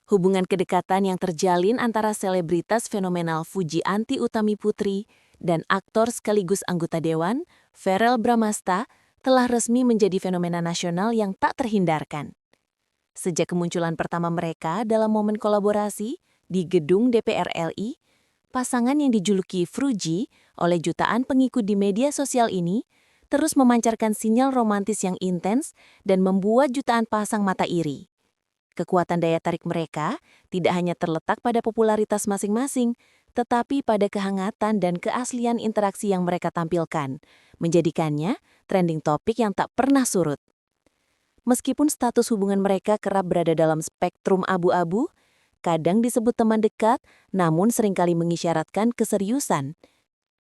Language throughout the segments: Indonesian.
Hubungan kedekatan yang terjalin antara selebritas fenomenal Fujianti Utami Putri dan aktor sekaligus anggota dewan, Verrell Bramasta, telah resmi menjadi fenomena nasional yang tak terhindarkan. Sejak kemunculan pertama mereka dalam momen kolaborasi di gedung DPR RI, pasangan yang dijuluki Fruji oleh jutaan pengikut di media sosial ini terus memancarkan sinyal romantis yang intens dan membuat jutaan pasang mata iri. Kekuatan daya tarik mereka tidak hanya terletak pada popularitas masing-masing, tetapi pada kehangatan dan keaslian interaksi yang mereka tampilkan, menjadikannya trending topik yang tak pernah surut. Meskipun status hubungan mereka kerap berada dalam spektrum abu-abu, kadang disebut teman dekat, namun seringkali mengisyaratkan keseriusan.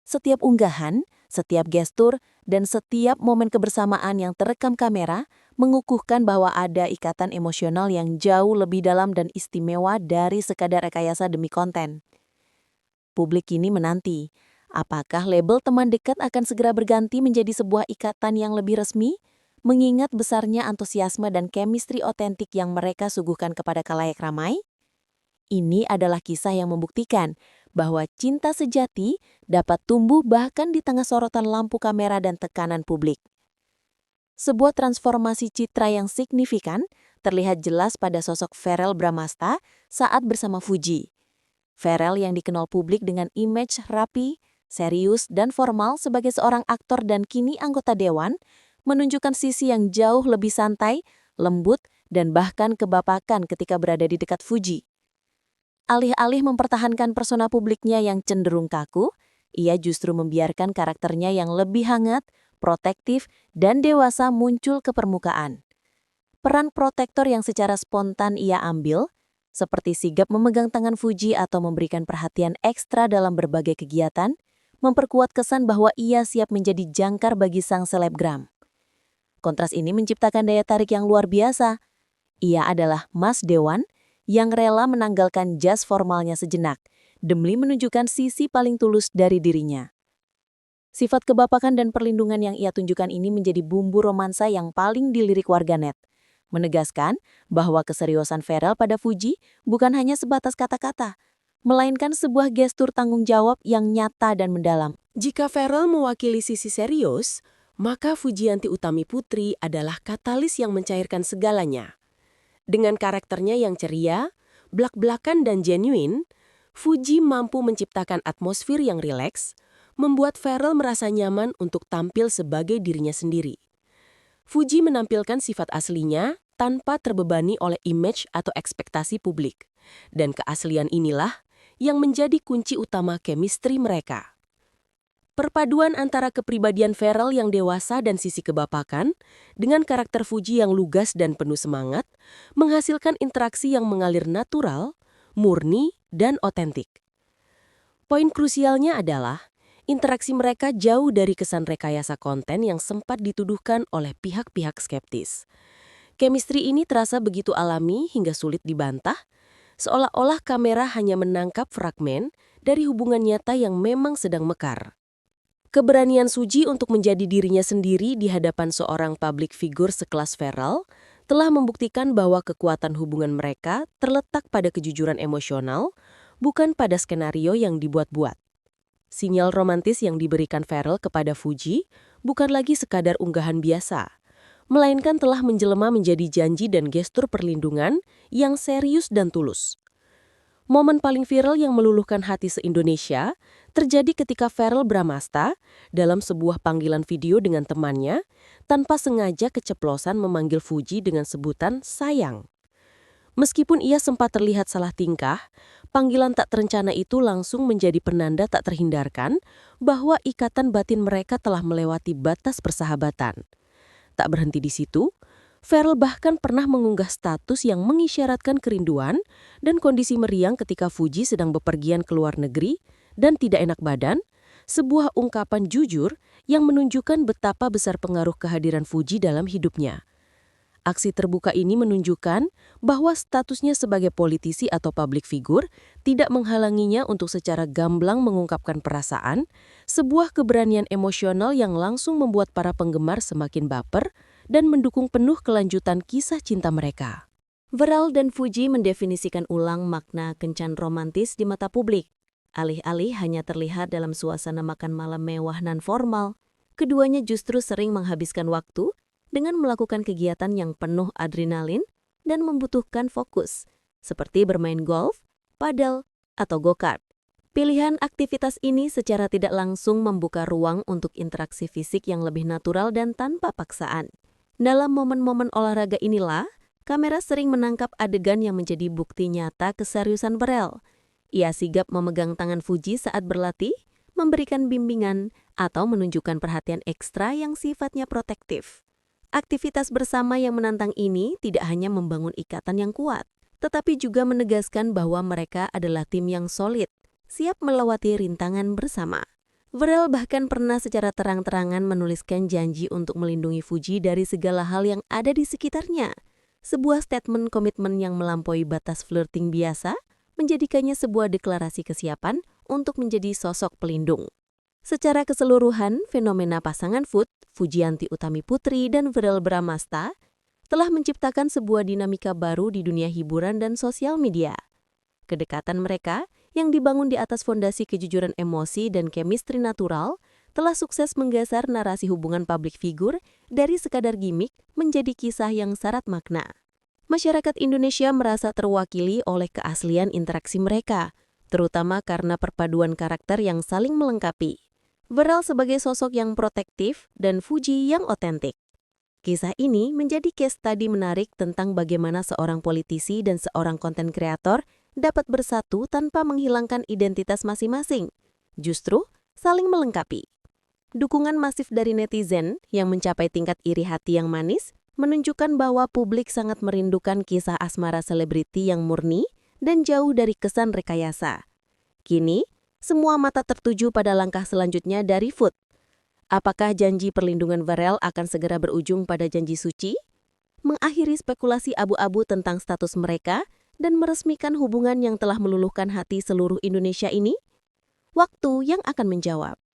Setiap unggahan, setiap gestur, dan setiap momen kebersamaan yang terekam kamera mengukuhkan bahwa ada ikatan emosional yang jauh lebih dalam dan istimewa dari sekadar rekayasa demi konten. Publik kini menanti, apakah label teman dekat akan segera berganti menjadi sebuah ikatan yang lebih resmi, mengingat besarnya antusiasme dan chemistry otentik yang mereka suguhkan kepada khalayak ramai? Ini adalah kisah yang membuktikan bahwa cinta sejati dapat tumbuh bahkan di tengah sorotan lampu kamera dan tekanan publik. Sebuah transformasi citra yang signifikan terlihat jelas pada sosok Verrell Bramasta saat bersama Fuji. Verrell yang dikenal publik dengan image rapi, serius, dan formal sebagai seorang aktor dan kini anggota dewan, menunjukkan sisi yang jauh lebih santai, lembut, dan bahkan kebapakan ketika berada di dekat Fuji. Alih-alih mempertahankan persona publiknya yang cenderung kaku, ia justru membiarkan karakternya yang lebih hangat, protektif, dan dewasa muncul ke permukaan. Peran protektor yang secara spontan ia ambil, seperti sigap memegang tangan Fuji atau memberikan perhatian ekstra dalam berbagai kegiatan, memperkuat kesan bahwa ia siap menjadi jangkar bagi sang selebgram. Kontras ini menciptakan daya tarik yang luar biasa. Ia adalah Mas Dewan, yang rela menanggalkan jas formalnya sejenak demi menunjukkan sisi paling tulus dari dirinya. Sifat kebapakan dan perlindungan yang ia tunjukkan ini menjadi bumbu romansa yang paling dilirik warganet, menegaskan bahwa keseriusan Verrell pada Fuji bukan hanya sebatas kata-kata, melainkan sebuah gestur tanggung jawab yang nyata dan mendalam. Jika Verrell mewakili sisi serius, maka Fujianti Utami Putri adalah katalis yang mencairkan segalanya. Dengan karakternya yang ceria, blak-blakan dan genuine, Fuji mampu menciptakan atmosfer yang rileks, membuat Verrell merasa nyaman untuk tampil sebagai dirinya sendiri. Fuji menampilkan sifat aslinya tanpa terbebani oleh image atau ekspektasi publik, dan keaslian inilah yang menjadi kunci utama chemistry mereka. Perpaduan antara kepribadian Verrell yang dewasa dan sisi kebapakan dengan karakter Fuji yang lugas dan penuh semangat menghasilkan interaksi yang mengalir natural, murni, dan otentik. Poin krusialnya adalah interaksi mereka jauh dari kesan rekayasa konten yang sempat dituduhkan oleh pihak-pihak skeptis. Chemistry ini terasa begitu alami hingga sulit dibantah, seolah-olah kamera hanya menangkap fragmen dari hubungan nyata yang memang sedang mekar. Keberanian Fuji untuk menjadi dirinya sendiri di hadapan seorang public figure sekelas Verrell telah membuktikan bahwa kekuatan hubungan mereka terletak pada kejujuran emosional, bukan pada skenario yang dibuat-buat. Sinyal romantis yang diberikan Verrell kepada Fuji bukan lagi sekadar unggahan biasa, melainkan telah menjelma menjadi janji dan gestur perlindungan yang serius dan tulus. Momen paling viral yang meluluhkan hati se-Indonesia terjadi ketika Verrell Bramasta dalam sebuah panggilan video dengan temannya tanpa sengaja keceplosan memanggil Fuji dengan sebutan sayang. Meskipun ia sempat terlihat salah tingkah, panggilan tak terencana itu langsung menjadi penanda tak terhindarkan bahwa ikatan batin mereka telah melewati batas persahabatan. Tak berhenti di situ, Verrell bahkan pernah mengunggah status yang mengisyaratkan kerinduan dan kondisi meriang ketika Fuji sedang bepergian ke luar negeri dan tidak enak badan, sebuah ungkapan jujur yang menunjukkan betapa besar pengaruh kehadiran Fuji dalam hidupnya. Aksi terbuka ini menunjukkan bahwa statusnya sebagai politisi atau public figure tidak menghalanginya untuk secara gamblang mengungkapkan perasaan, sebuah keberanian emosional yang langsung membuat para penggemar semakin baper dan mendukung penuh kelanjutan kisah cinta mereka. Verel dan Fuji mendefinisikan ulang makna kencan romantis di mata publik. Alih-alih hanya terlihat dalam suasana makan malam mewah dan formal, keduanya justru sering menghabiskan waktu dengan melakukan kegiatan yang penuh adrenalin dan membutuhkan fokus, seperti bermain golf, padel, atau go-kart. Pilihan aktivitas ini secara tidak langsung membuka ruang untuk interaksi fisik yang lebih natural dan tanpa paksaan. Dalam momen-momen olahraga inilah, kamera sering menangkap adegan yang menjadi bukti nyata keseriusan Verel. Ia sigap memegang tangan Fuji saat berlatih, memberikan bimbingan, atau menunjukkan perhatian ekstra yang sifatnya protektif. Aktivitas bersama yang menantang ini tidak hanya membangun ikatan yang kuat, tetapi juga menegaskan bahwa mereka adalah tim yang solid, siap melewati rintangan bersama. Verel bahkan pernah secara terang-terangan menuliskan janji untuk melindungi Fuji dari segala hal yang ada di sekitarnya. Sebuah statement komitmen yang melampaui batas flirting biasa, menjadikannya sebuah deklarasi kesiapan untuk menjadi sosok pelindung. Secara keseluruhan, fenomena pasangan Food, Fujianti Utami Putri dan Verel Bramasta telah menciptakan sebuah dinamika baru di dunia hiburan dan sosial media. Kedekatan mereka yang dibangun di atas fondasi kejujuran emosi dan chemistry natural telah sukses menggeser narasi hubungan publik figur dari sekadar gimmick menjadi kisah yang syarat makna. Masyarakat Indonesia merasa terwakili oleh keaslian interaksi mereka, terutama karena perpaduan karakter yang saling melengkapi. Verel sebagai sosok yang protektif dan Fuji yang otentik. Kisah ini menjadi case study menarik tentang bagaimana seorang politisi dan seorang konten kreator dapat bersatu tanpa menghilangkan identitas masing-masing, justru saling melengkapi. Dukungan masif dari netizen yang mencapai tingkat iri hati yang manis menunjukkan bahwa publik sangat merindukan kisah asmara selebriti yang murni dan jauh dari kesan rekayasa. Kini, semua mata tertuju pada langkah selanjutnya dari Food. Apakah janji perlindungan Verel akan segera berujung pada janji suci? Mengakhiri spekulasi abu-abu tentang status mereka dan meresmikan hubungan yang telah meluluhkan hati seluruh Indonesia ini? Waktu yang akan menjawab.